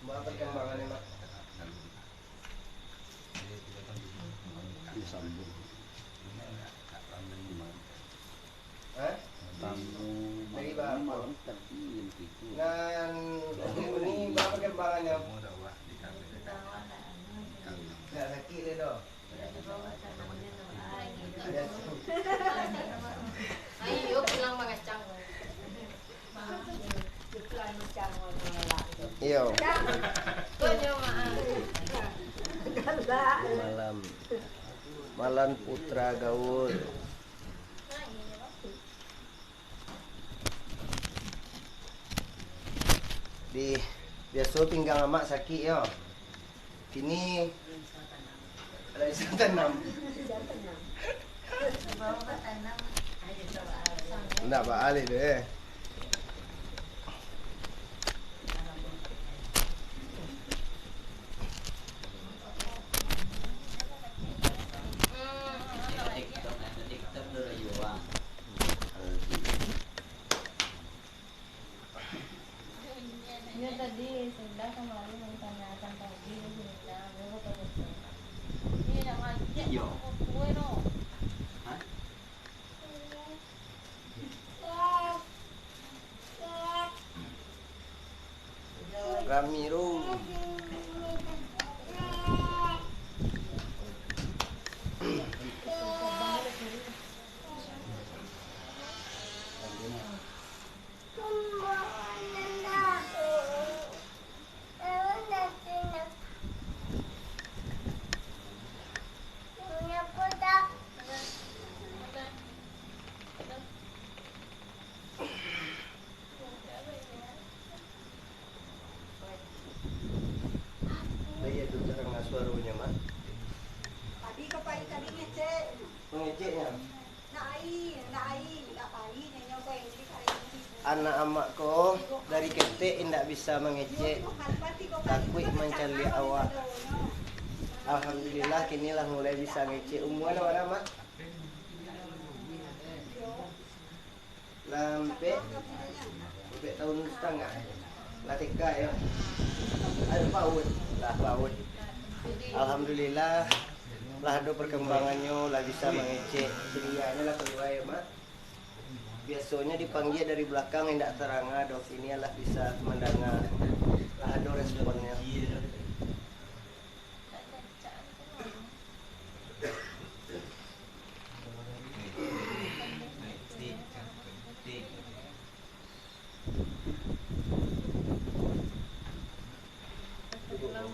Apa perkembangannya, Mak? Disambung. Hah? Dari Bapak. Malam terjun gitu. Dan ini apa perkembangannya? Nggak sakit deh dong. Ayo pulang mengacang. Iya. Malam Putra gaul. Di biasa pinggang emak sakit ya. Kini ada bisa tanam. Enggak balik deh. Dia tadi sudah kemarin menanyakan pagi di sini, baru ketemu. Dia yang ngajak aku kue no. Ramiro. Iya itu cara ngasuarunya, Mak. Tadi kapai tadi ngecek. Mengeceknya. Nggak pai nyanyi kau yang jadi kali ini. Anak amakku dari ketek tidak bisa mengecek. Takut mencari awak. Alhamdulillah kinilah mulai bisa ngecek. Umurnya berapa, Mak? Lampe tahun setengah. Lah TK ya. Ada PAUD. Lah PAUD. Alhamdulillah lah ada perkembangannya lah bisa mengecek. Cerianya lah keluar ya, Mak. Biasanya dipanggil dari belakang tidak terang, dok ini lah bisa mendengar. Lah ada responnya.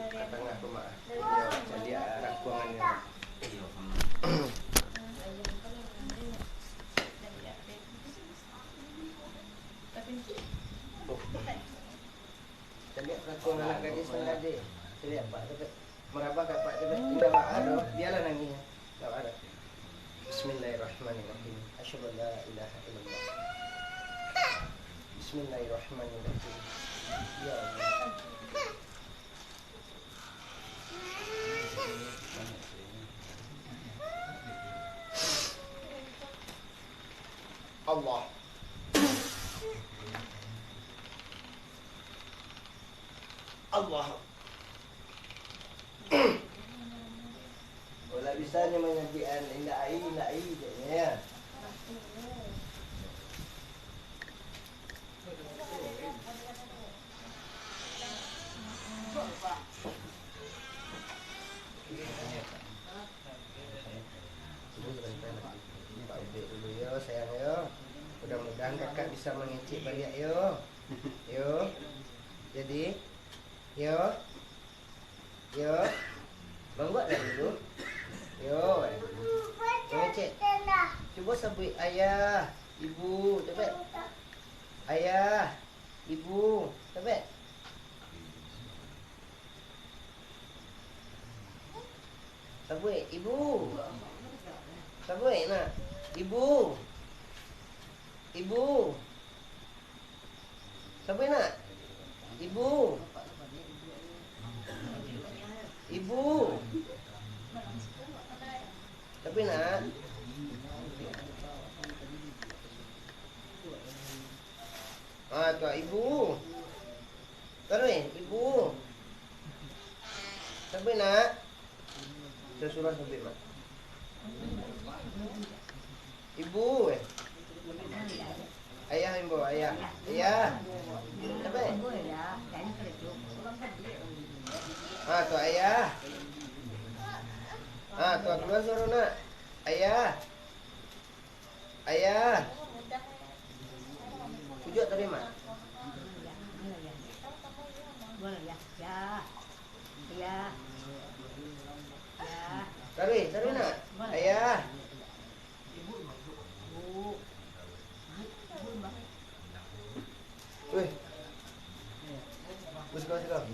Ke tengah tuh, Mak. Jadi arah buangannya. Jadi perlakuan anak gadis tadi. Jadi apa? Meraba Pak coba tidak ada. Dialah nangis. Enggak ada. Bismillahirrahmanirrahim. Asyhadu an la ilaha illallah. Bismillahirrahmanirrahim. Ya Allah. Allah. Allah. Wala bisanya menyajian indah ai ya. Pak Ube dulu yo sayang yo. Mudah-mudahan kakak bisa mengecek balik yo. Yo. Jadi yo. Yo. Bang buat dah dulu. Yo. Mengecek. Coba sebut ayah, ibu, cepat. Ayah, ibu, cepat. Sabui, ibu. Sabui nak. Ibu. Ibu. Sabui nak. Ibu. Ibu. Sabui nak. Ah, tu ibu. Terus ibu. Sabit nak. Saya suruh sabit mak. Ibu ayah ibu ayah. Ayah. Sabit. Ah tu ayah. Ah tu keluar suruh nak. Ayah. Ayah. Pujuk tadi mak. Tarik nak. Ayah. Wih. Bus kau sekarang.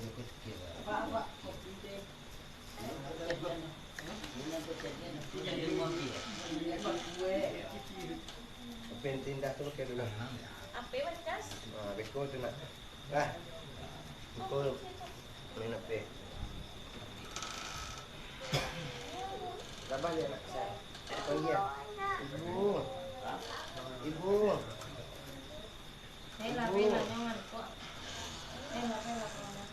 Penting dah tu pakai dulu. Apa macas? Ah, beko tu nak. Dah. Beko main apa? Sabar dia nak saya. Panggil. Ibu. Ibu. Vela, vela, jangan kok. Vela, vela, vela.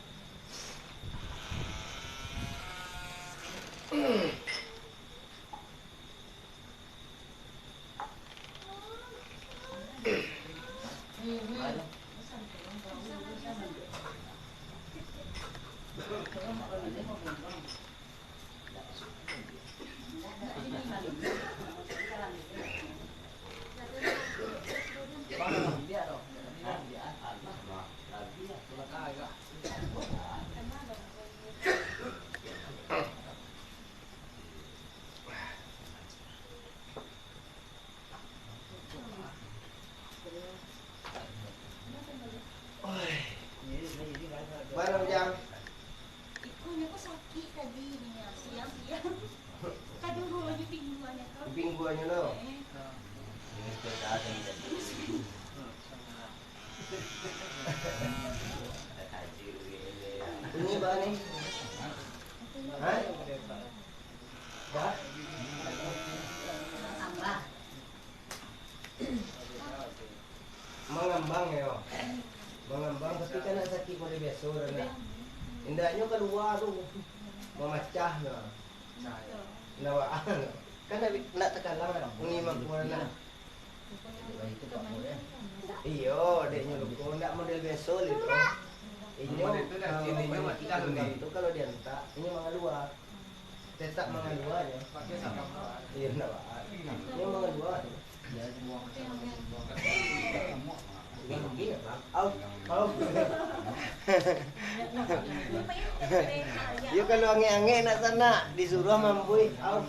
Barang jam. Ikunya kok sakit tadi nih, siang-siang. Kadang rolanya pingguannya kau. Pingguannya no. Ini bahan ni. Hah? Dah? Mengambang ya. Mengambang tapi kan nak sakit pada biasa orang. Indahnya keluar tu. Memecah dah. Nawaan. Kan nak tekalan. Ini mangkuana. Iyo, adiknya lupa. Ndak model biasa itu. Ini itu kalau dia entak, ini mengaluar. Tetap mengaluar ya. Iya nawaan. Ini mengaluar. Dia kalau angin-angin nak sana disuruh mampui. Au.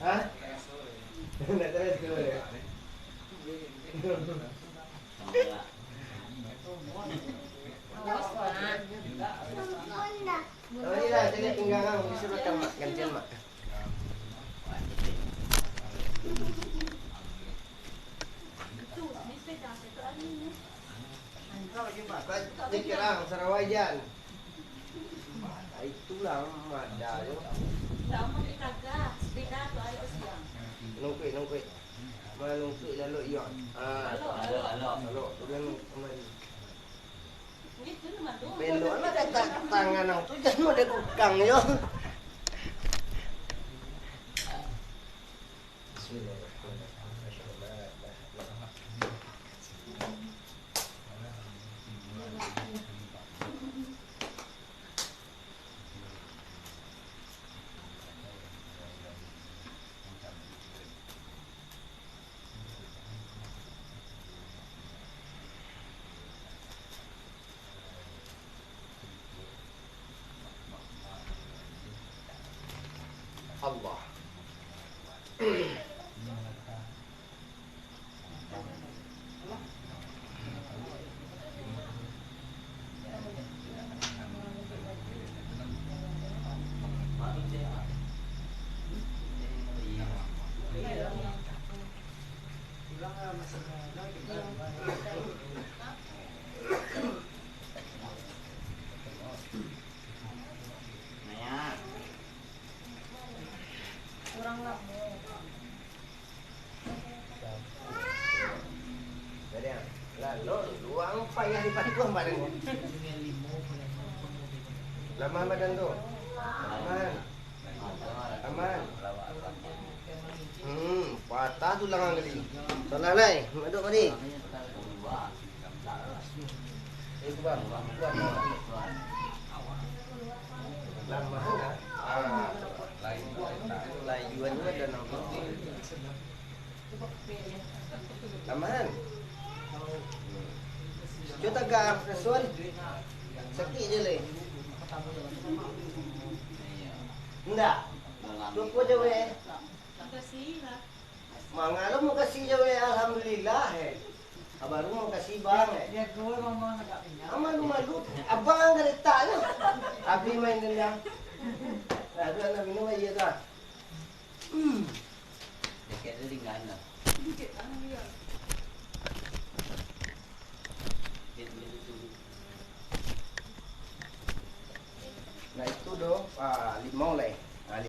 Hah? Nak terus tu. Oh iya, jadi pinggang disuruh mak gantian mak. Dikirang Sarawajan. Itulah ada yo. Lama dikagak, sepeda tu ayo siang. Nungkui. Malungkui lalu iyo. Lalu kemudian kembali. Itu nama tu. Belok lah dekat tangan ang tu jangan mau dekukang yo. Allah. Kurang labo. Jadi lalu luang payah di pagi gua kemarin. Lama badan tu. Aman. Aman. Patah tulang ang galing. Salah nai, maduk tadi. Bang, buat. Lama na. Layuan juga dan apa? Lamahan. Kita agak kesuan. Sakit je leh. Enggak. Tupo je weh. Kasih lah. Mangalo mo kasi je weh, alhamdulillah eh. Baru mau kasih bang eh. Dia keluar mama agak pindah. Malu-malu. Abang kan letaknya. Abi main dendam. Aduh anak minum aja dah. Dekat dia tinggal dah. Nah itu doh, limau lah.